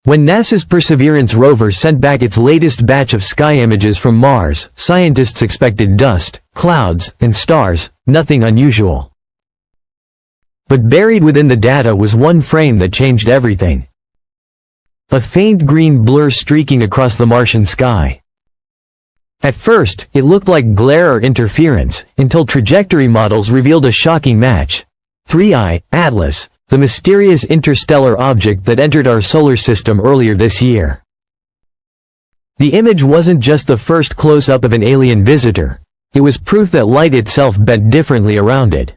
When NASA's Perseverance rover sent back its latest batch of sky images from Mars, scientists expected dust, clouds, and stars, nothing unusual. But buried within the data was one frame that changed everything. A faint green blur streaking across the Martian sky. At first, it looked like glare or interference, until trajectory models revealed a shocking match. 3I, Atlas, the mysterious interstellar object that entered our solar system earlier this year. The image wasn't just the first close-up of an alien visitor, it was proof that light itself bent differently around it.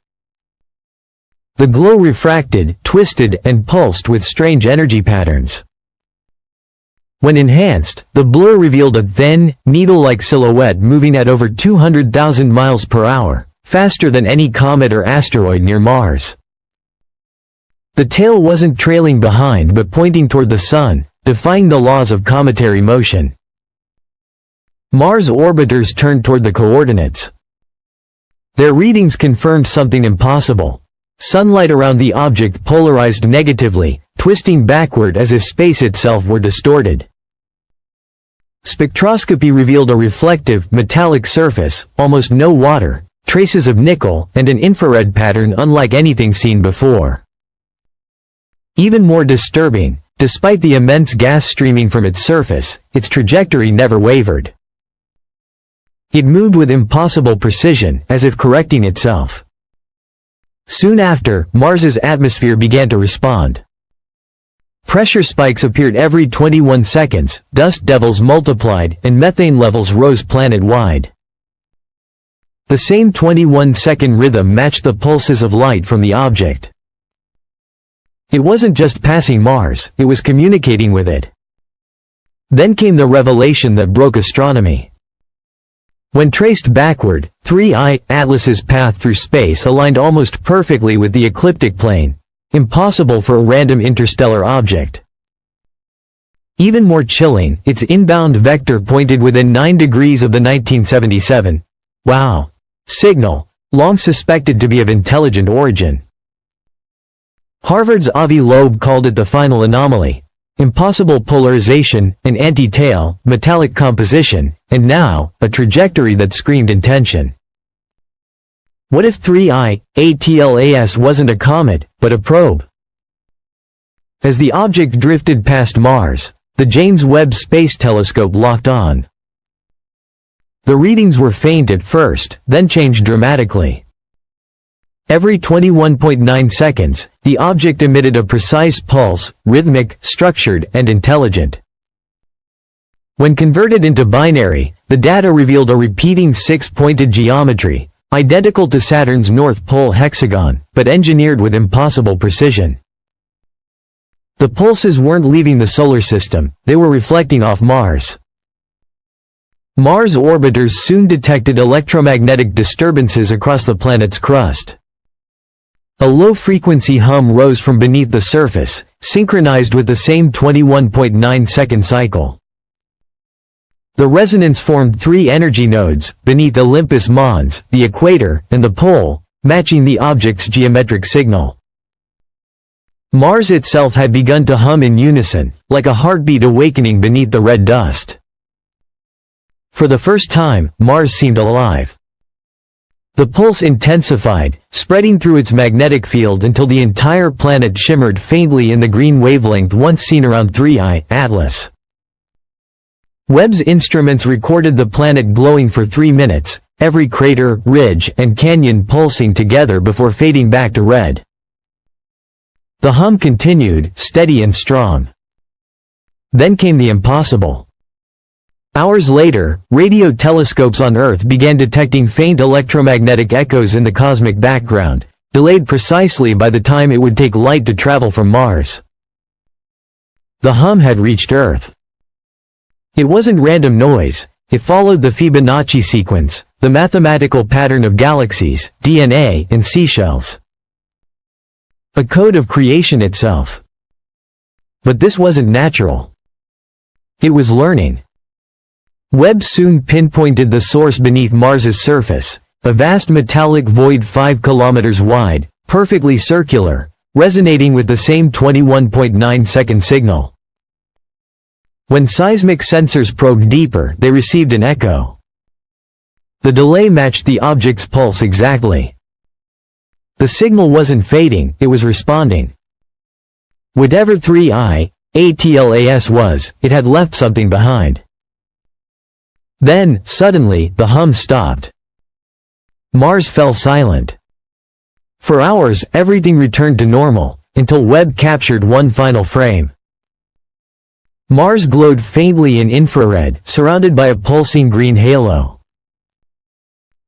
The glow refracted, twisted, and pulsed with strange energy patterns. When enhanced, the blur revealed a thin, needle-like silhouette moving at over 200,000 miles per hour, faster than any comet or asteroid near Mars. The tail wasn't trailing behind but pointing toward the Sun, defying the laws of cometary motion. Mars orbiters turned toward the coordinates. Their readings confirmed something impossible. Sunlight around the object polarized negatively, twisting backward as if space itself were distorted. Spectroscopy revealed a reflective, metallic surface, almost no water, traces of nickel, and an infrared pattern unlike anything seen before. Even more disturbing, despite the immense gas streaming from its surface, its trajectory never wavered. It moved with impossible precision, as if correcting itself. Soon after, Mars's atmosphere began to respond. Pressure spikes appeared every 21 seconds, dust devils multiplied, and methane levels rose planet-wide. The same 21-second rhythm matched the pulses of light from the object. It wasn't just passing Mars, it was communicating with it. Then came the revelation that broke astronomy. When traced backward, 3I, Atlas's path through space aligned almost perfectly with the ecliptic plane, impossible for a random interstellar object. Even more chilling, its inbound vector pointed within 9 degrees of the 1977 wow signal, long suspected to be of intelligent origin. Harvard's Avi Loeb called it the final anomaly, impossible polarization, an anti-tail, metallic composition, and now, a trajectory that screamed intention. What if 3I, ATLAS wasn't a comet, but a probe? As the object drifted past Mars, the James Webb Space Telescope locked on. The readings were faint at first, then changed dramatically. Every 21.9 seconds, the object emitted a precise pulse, rhythmic, structured, and intelligent. When converted into binary, the data revealed a repeating six-pointed geometry, identical to Saturn's North Pole hexagon, but engineered with impossible precision. The pulses weren't leaving the solar system, they were reflecting off Mars. Mars orbiters soon detected electromagnetic disturbances across the planet's crust. A low-frequency hum rose from beneath the surface, synchronized with the same 21.9-second cycle. The resonance formed 3 energy nodes, beneath Olympus Mons, the equator, and the pole, matching the object's geometric signal. Mars itself had begun to hum in unison, like a heartbeat awakening beneath the red dust. For the first time, Mars seemed alive. The pulse intensified, spreading through its magnetic field until the entire planet shimmered faintly in the green wavelength once seen around 3I, Atlas. Webb's instruments recorded the planet glowing for 3 minutes, every crater, ridge, and canyon pulsing together before fading back to red. The hum continued, steady and strong. Then came the impossible. Hours later, radio telescopes on Earth began detecting faint electromagnetic echoes in the cosmic background, delayed precisely by the time it would take light to travel from Mars. The hum had reached Earth. It wasn't random noise, it followed the Fibonacci sequence, the mathematical pattern of galaxies, DNA, and seashells. A code of creation itself. But this wasn't natural. It was learning. Webb soon pinpointed the source beneath Mars's surface, a vast metallic void 5 kilometers wide, perfectly circular, resonating with the same 21.9-second signal. When seismic sensors probed deeper, they received an echo. The delay matched the object's pulse exactly. The signal wasn't fading, it was responding. Whatever 3I-ATLAS was, it had left something behind. Then, suddenly, the hum stopped. Mars fell silent. For hours, everything returned to normal, until Webb captured one final frame. Mars glowed faintly in infrared, surrounded by a pulsing green halo.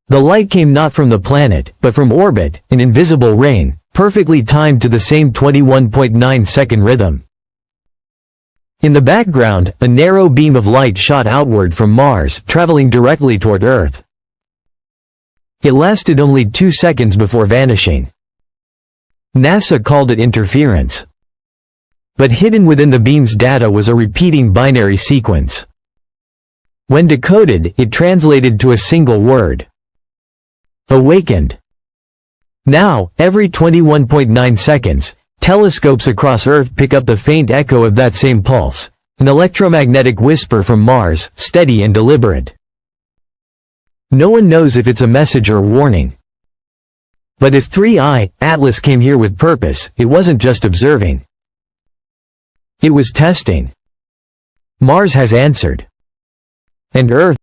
The light came not from the planet, but from orbit, an invisible rain, perfectly timed to the same 21.9-second rhythm. In the background, a narrow beam of light shot outward from Mars, traveling directly toward Earth. It lasted only 2 seconds before vanishing. NASA called it interference. But hidden within the beam's data was a repeating binary sequence. When decoded, it translated to a single word: awakened. Now, every 21.9 seconds, telescopes across Earth pick up the faint echo of that same pulse, an electromagnetic whisper from Mars, steady and deliberate. No one knows if it's a message or warning. But if 3I-ATLAS came here with purpose, it wasn't just observing. It was testing. Mars has answered. And Earth